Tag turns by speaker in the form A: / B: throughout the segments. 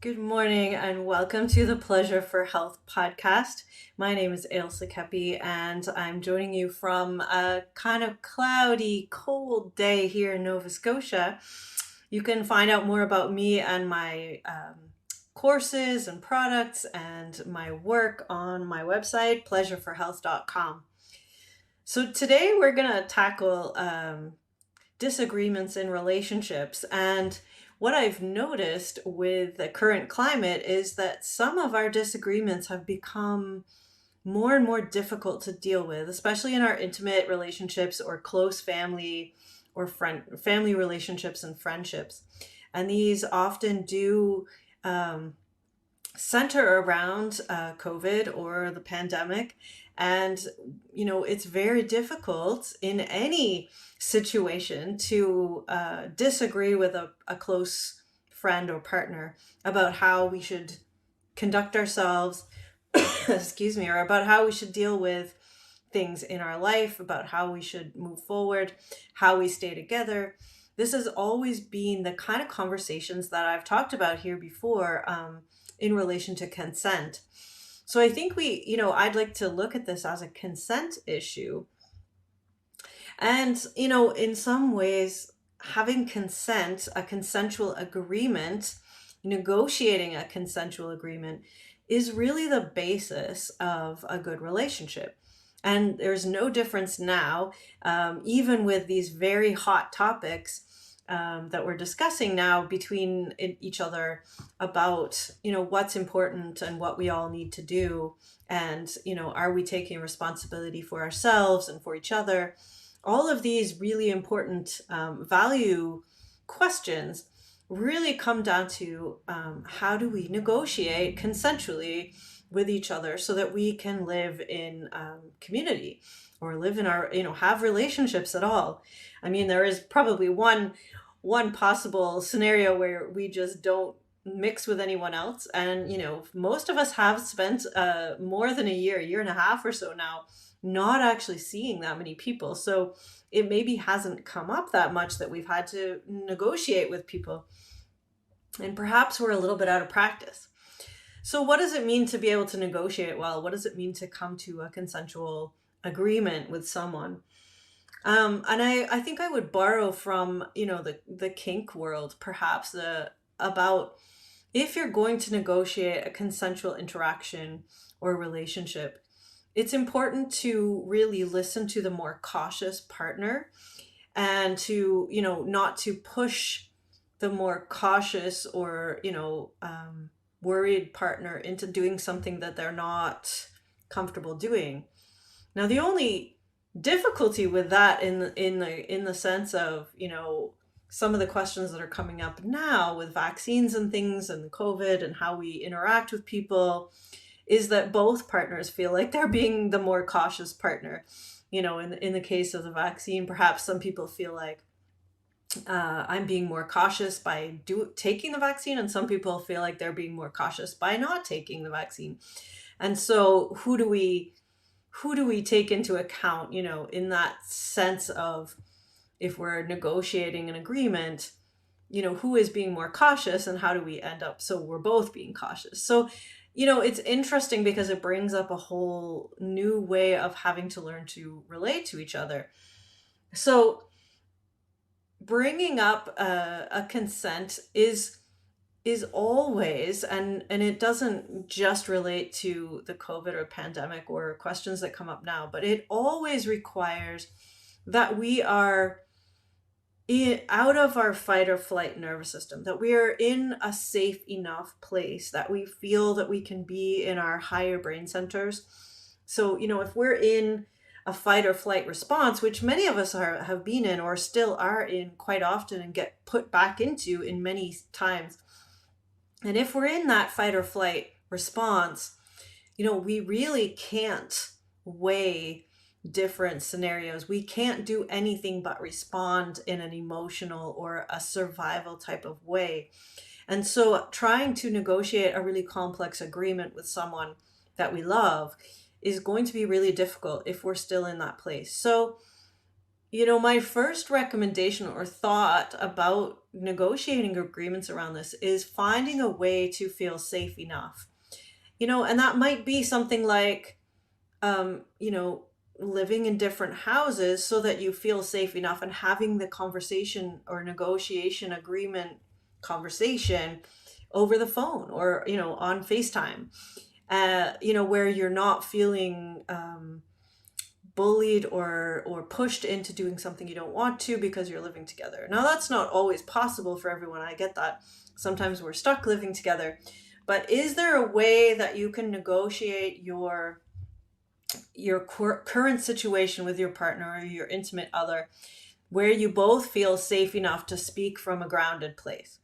A: Good morning and welcome to the Pleasure for Health podcast. My name is Ailsa Kepi and I'm joining you from a kind of cloudy, cold day here in Nova Scotia. You can find out more about me and my courses and products and my work on my website, pleasureforhealth.com. So today we're going to tackle disagreements in relationships. And what I've noticed with the current climate is that some of our disagreements have become more and more difficult to deal with, especially in our intimate relationships or close family or family relationships and friendships. And these often do center around COVID or the pandemic. And, it's very difficult in any situation to disagree with a close friend or partner about how we should conduct ourselves, excuse me, or about how we should deal with things in our life, about how we should move forward, how we stay together. This has always been the kind of conversations that I've talked about here before in relation to consent. So I think I'd like to look at this as a consent issue. And, in some ways, having consent, a consensual agreement, negotiating a consensual agreement is really the basis of a good relationship. And there's no difference now, even with these very hot topics that we're discussing now between each other about, what's important and what we all need to do. And, are we taking responsibility for ourselves and for each other? All of these really important value questions really come down to how do we negotiate consensually with each other so that we can live in community or live in our, have relationships at all. I mean, there is probably one possible scenario where we just don't mix with anyone else. And, most of us have spent more than a year and a half or so now, not actually seeing that many people. So it maybe hasn't come up that much that we've had to negotiate with people. And perhaps we're a little bit out of practice. So what does it mean to be able to negotiate well? What does it mean to come to a consensual agreement with someone? And I think I would borrow from, the kink world, perhaps, about if you're going to negotiate a consensual interaction or relationship, it's important to really listen to the more cautious partner and to, not to push the more cautious or, worried partner into doing something that they're not comfortable doing. Now, the only difficulty with that in the sense of, some of the questions that are coming up now with vaccines and things and COVID and how we interact with people is that both partners feel like they're being the more cautious partner. In the case of the vaccine, perhaps some people feel like I'm being more cautious by taking the vaccine, and some people feel like they're being more cautious by not taking the vaccine. And so who do we take into account, in that sense of if we're negotiating an agreement, who is being more cautious and how do we end up so we're both being cautious? So it's interesting because it brings up a whole new way of having to learn to relate to each other. So bringing up a consent is always, and it doesn't just relate to the COVID or pandemic or questions that come up now, but it always requires that we are out of our fight or flight nervous system, that we are in a safe enough place, that we feel that we can be in our higher brain centers. So, if we're in a fight or flight response, which many of us have been in or still are in quite often and get put back into in many times. And if we're in that fight or flight response, we really can't weigh different scenarios. We can't do anything but respond in an emotional or a survival type of way. And so trying to negotiate a really complex agreement with someone that we love is going to be really difficult if we're still in that place. So My first recommendation or thought about negotiating agreements around this is finding a way to feel safe enough. And that might be something like, um, you know, living in different houses so that you feel safe enough, and having the conversation or negotiation agreement conversation over the phone, or, on FaceTime, where you're not feeling bullied or pushed into doing something you don't want to because you're living together. Now, that's not always possible for everyone. I get that. Sometimes we're stuck living together. But is there a way that you can negotiate your current situation with your partner or your intimate other, where you both feel safe enough to speak from a grounded place?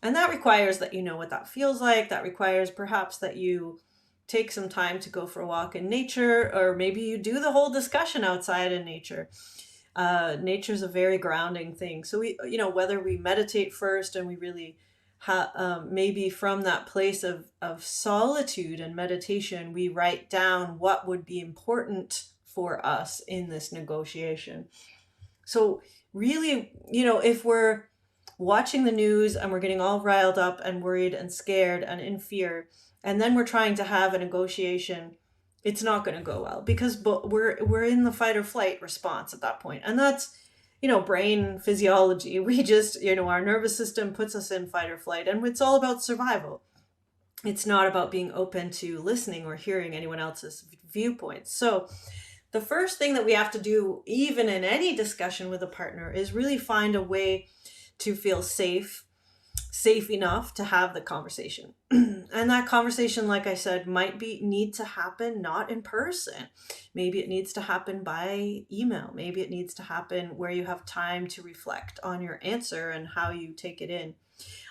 A: And that requires that you know what that feels like. That requires perhaps that you take some time to go for a walk in nature, or maybe you do the whole discussion outside in nature. Nature is a very grounding thing. So whether we meditate first and we really maybe from that place of solitude and meditation, we write down what would be important for us in this negotiation. So really, if we're watching the news and we're getting all riled up and worried and scared and in fear, and then we're trying to have a negotiation, it's not going to go well, because we're in the fight or flight response at that point. And that's, brain physiology. We just, our nervous system puts us in fight or flight, and it's all about survival. It's not about being open to listening or hearing anyone else's viewpoints. So the first thing that we have to do, even in any discussion with a partner, is really find a way to feel safe enough to have the conversation. And that conversation, like I said, might need to happen not in person. Maybe it needs to happen by email. Maybe it needs to happen where you have time to reflect on your answer and how you take it in.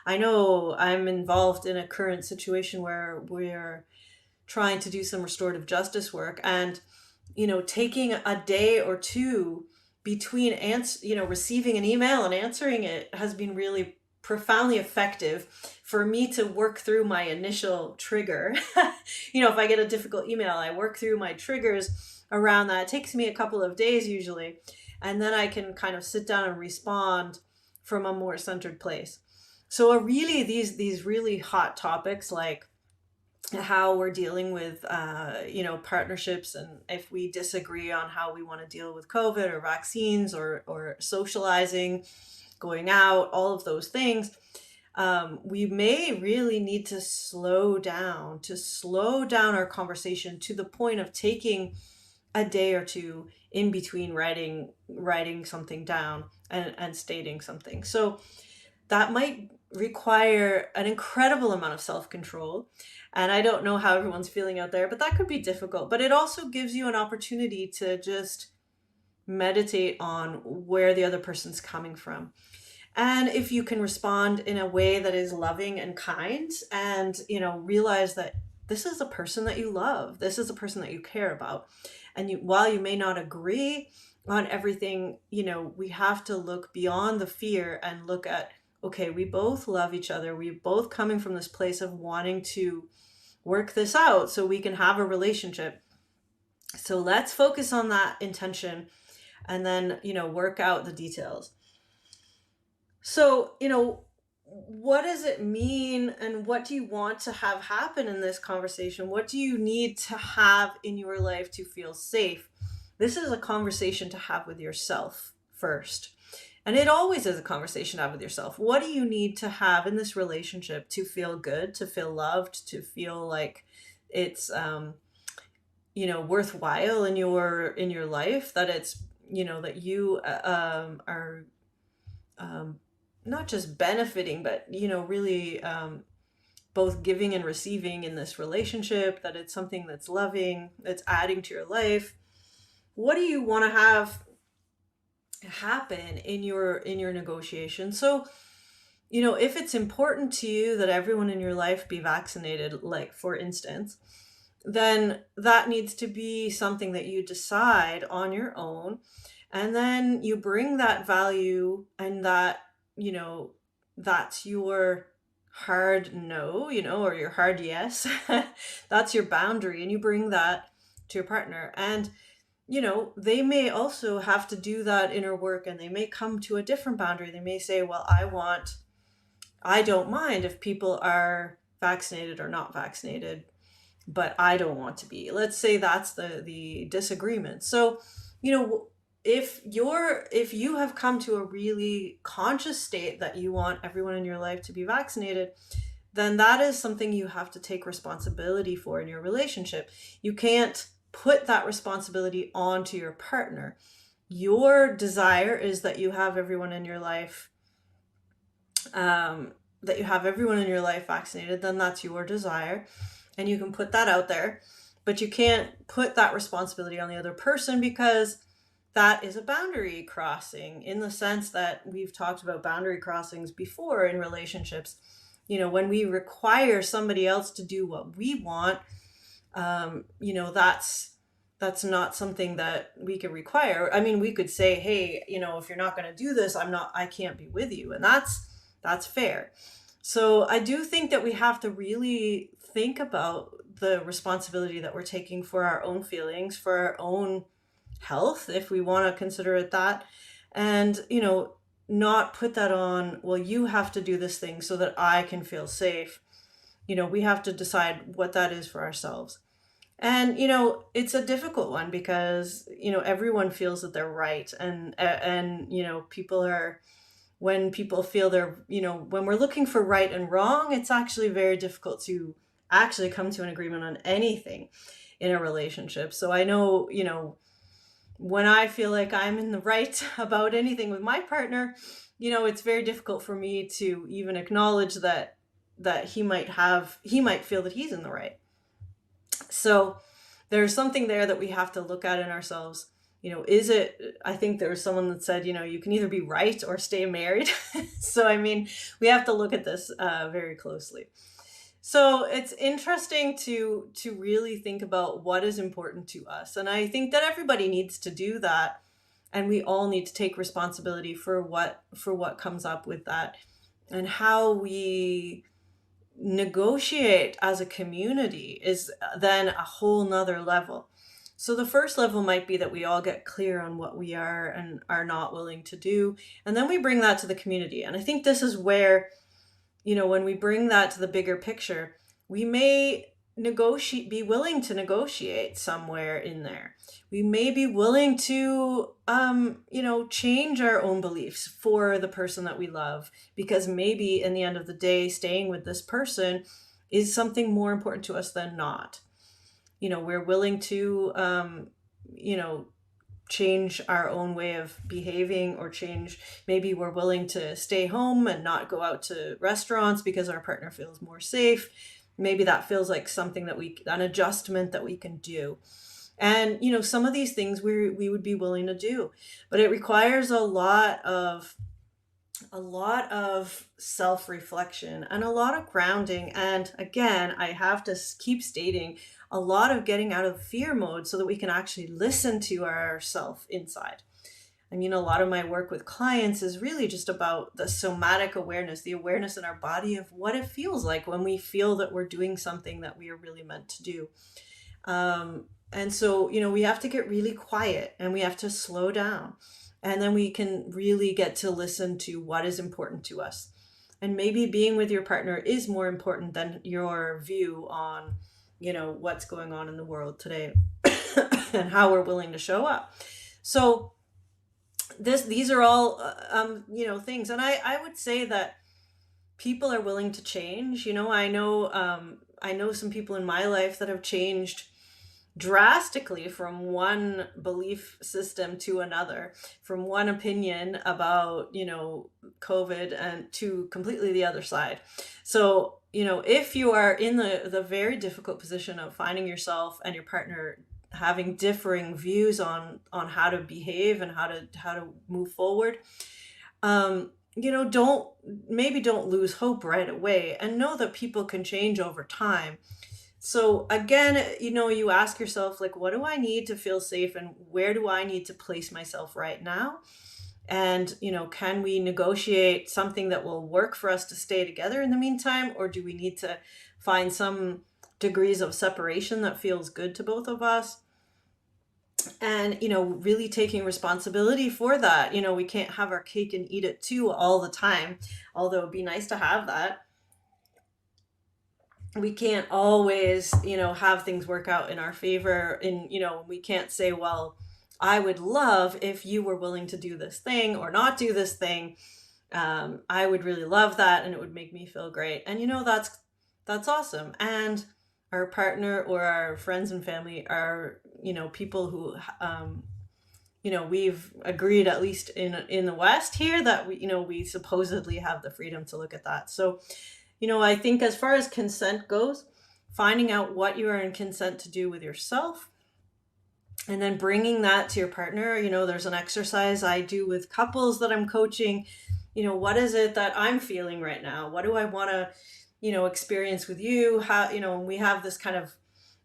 A: I know I'm involved in a current situation where we're trying to do some restorative justice work, and taking a day or two between receiving an email and answering it has been really profoundly effective for me to work through my initial trigger. If I get a difficult email, I work through my triggers around that. It takes me a couple of days usually, and then I can kind of sit down and respond from a more centered place. So really, these really hot topics, like how we're dealing with partnerships, and if we disagree on how we want to deal with COVID or vaccines or socializing, going out, all of those things, we may really need to slow down our conversation to the point of taking a day or two in between writing something down and stating something. So that might require an incredible amount of self-control. And I don't know how everyone's feeling out there, but that could be difficult. But it also gives you an opportunity to just meditate on where the other person's coming from. And if you can respond in a way that is loving and kind, and, realize that this is a person that you love, this is a person that you care about. And while you may not agree on everything, we have to look beyond the fear and look at, okay, we both love each other. We're both coming from this place of wanting to work this out so we can have a relationship. So let's focus on that intention, and then, work out the details. So, what does it mean, and what do you want to have happen in this conversation? What do you need to have in your life to feel safe? This is a conversation to have with yourself first. And it always is a conversation to have with yourself. What do you need to have in this relationship to feel good, to feel loved, to feel like it's worthwhile in your life, that it's that you are not just benefiting, but really both giving and receiving in this relationship, that it's something that's loving, that's adding to your life. What do you want to have happen in your negotiation? So if it's important to you that everyone in your life be vaccinated, like for instance, then that needs to be something that you decide on your own, and then you bring that value, and that that's your hard no, or your hard yes. That's your boundary, and you bring that to your partner. And they may also have to do that inner work, and they may come to a different boundary. They may say, well, I don't mind if people are vaccinated or not vaccinated, but I don't want to be. Let's say that's the disagreement. So, you know, if you have come to a really conscious state that you want everyone in your life to be vaccinated, then that is something you have to take responsibility for in your relationship. You can't put that responsibility onto your partner. Your desire is that you have everyone in your life vaccinated. Then that's your desire, and you can put that out there, but you can't put that responsibility on the other person, because that is a boundary crossing, in the sense that we've talked about boundary crossings before in relationships. When we require somebody else to do what we want, that's not something that we can require. I mean, we could say, hey, if you're not going to do this, I can't be with you. And that's fair. So I do think that we have to really think about the responsibility that we're taking for our own feelings, for our own health, if we want to consider it that. And, not put that on, well, you have to do this thing so that I can feel safe. We have to decide what that is for ourselves. And, it's a difficult one, because, everyone feels that they're right. And, when people feel they're, when we're looking for right and wrong, it's actually very difficult to actually come to an agreement on anything in a relationship. So I know, when I feel like I'm in the right about anything with my partner, it's very difficult for me to even acknowledge that he might feel that he's in the right. So there's something there that we have to look at in ourselves. I think there was someone that said, you can either be right or stay married. So, I mean, we have to look at this very closely. So it's interesting to really think about what is important to us. And I think that everybody needs to do that. And we all need to take responsibility for what comes up with that, and how we negotiate as a community is then a whole nother level. So the first level might be that we all get clear on what we are and are not willing to do. And then we bring that to the community. And I think this is where, when we bring that to the bigger picture, we may be willing to negotiate somewhere in there. We may be willing to, change our own beliefs for the person that we love, because maybe in the end of the day, staying with this person is something more important to us than not. We're willing to, change our own way of behaving, or maybe we're willing to stay home and not go out to restaurants because our partner feels more safe. Maybe that feels like something an adjustment that we can do. And, some of these things we would be willing to do, but it requires a lot of self-reflection and a lot of grounding. And again, I have to keep stating, a lot of getting out of fear mode so that we can actually listen to ourself inside. I mean, a lot of my work with clients is really just about the somatic awareness, the awareness in our body of what it feels like when we feel that we're doing something that we are really meant to do. And so, we have to get really quiet, and we have to slow down. And then we can really get to listen to what is important to us. And maybe being with your partner is more important than your view on, what's going on in the world today and how we're willing to show up. So these are all, things. And I would say that people are willing to change. I know some people in my life that have changed drastically from one belief system to another, from one opinion about, COVID, and to completely the other side. So, if you are in the very difficult position of finding yourself and your partner having differing views on how to behave and how to move forward, don't lose hope right away, and know that people can change over time. So again, you ask yourself, like, what do I need to feel safe, and where do I need to place myself right now? And, can we negotiate something that will work for us to stay together in the meantime? Or do we need to find some degrees of separation that feels good to both of us? And, really taking responsibility for that. We can't have our cake and eat it too all the time, although it'd be nice to have that. We can't always, have things work out in our favor. And, we can't say, well, I would love if you were willing to do this thing or not do this thing. I would really love that, and it would make me feel great. And that's awesome. And our partner or our friends and family are, people who, we've agreed, at least in the West here, that we supposedly have the freedom to look at that. So, I think as far as consent goes, finding out what you are in consent to do with yourself, and then bringing that to your partner. There's an exercise I do with couples that I'm coaching. What is it that I'm feeling right now? What do I want to, experience with you? How, and we have this kind of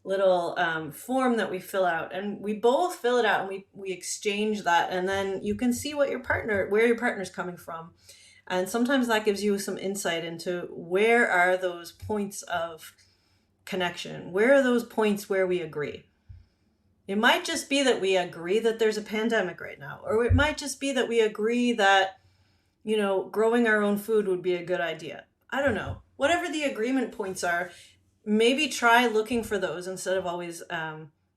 A: little form that we fill out, and we both fill it out, and we exchange that, and then you can see where your partner's coming from. And sometimes that gives you some insight into where are those points of connection? Where are those points where we agree? It might just be that we agree that there's a pandemic right now, or it might just be that we agree that, growing our own food would be a good idea. I don't know. Whatever the agreement points are, maybe try looking for those instead of always,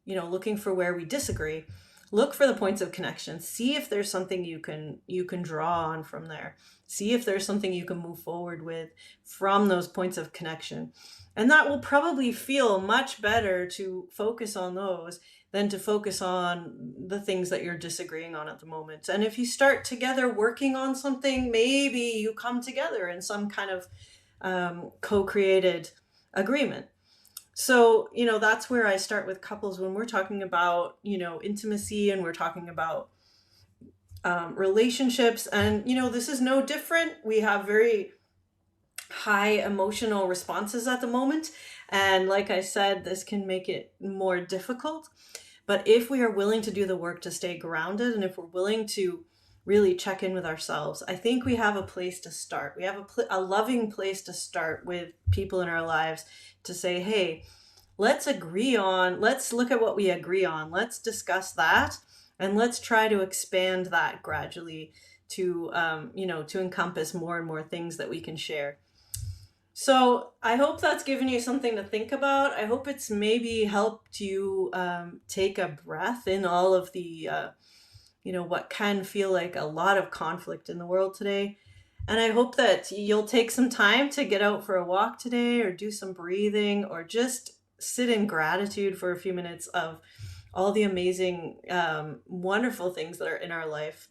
A: looking for where we disagree. Look for the points of connection. See if there's something you can draw on from there. See if there's something you can move forward with from those points of connection. And that will probably feel much better to focus on those than to focus on the things that you're disagreeing on at the moment. And if you start together working on something, maybe you come together in some kind of co-created agreement. So, that's where I start with couples when we're talking about, intimacy, and we're talking about relationships. And, this is no different. We have very high emotional responses at the moment. And like I said, this can make it more difficult. But if we are willing to do the work to stay grounded, and if we're willing to really check in with ourselves, I think we have a place to start. We have a loving place to start with people in our lives to say, hey, let's look at what we agree on. Let's discuss that. And let's try to expand that gradually to, to encompass more and more things that we can share. So I hope that's given you something to think about. I hope it's maybe helped you take a breath in all of the, what can feel like a lot of conflict in the world today. And I hope that you'll take some time to get out for a walk today, or do some breathing, or just sit in gratitude for a few minutes of all the amazing, wonderful things that are in our life,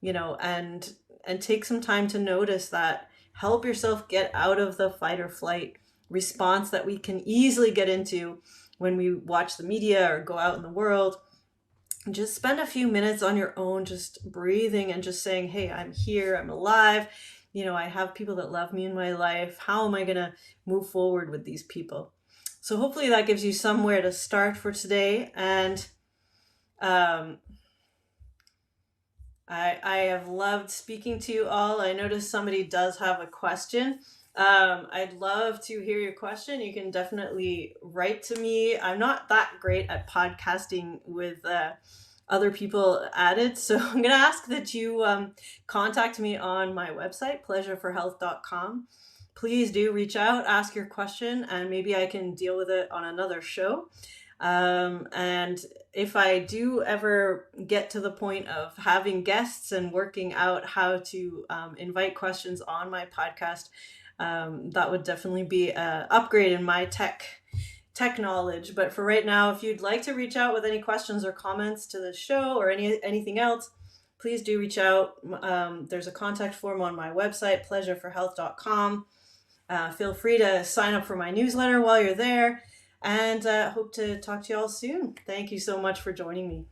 A: and take some time to notice that. Help yourself get out of the fight or flight response that we can easily get into when we watch the media or go out in the world. Just spend a few minutes on your own, just breathing and just saying, hey, I'm here, I'm alive. I have people that love me in my life. How am I going to move forward with these people? So hopefully that gives you somewhere to start for today. And I have loved speaking to you all. I noticed somebody does have a question. I'd love to hear your question. You can definitely write to me. I'm not that great at podcasting with other people added, so I'm going to ask that you contact me on my website, pleasureforhealth.com. Please do reach out, ask your question, and maybe I can deal with it on another show. And if I do ever get to the point of having guests and working out how to invite questions on my podcast, that would definitely be an upgrade in my tech knowledge. But for right now, if you'd like to reach out with any questions or comments to the show or anything else, please do reach out. There's a contact form on my website, pleasureforhealth.com. Feel free to sign up for my newsletter while you're there. And hope to talk to you all soon. Thank you so much for joining me.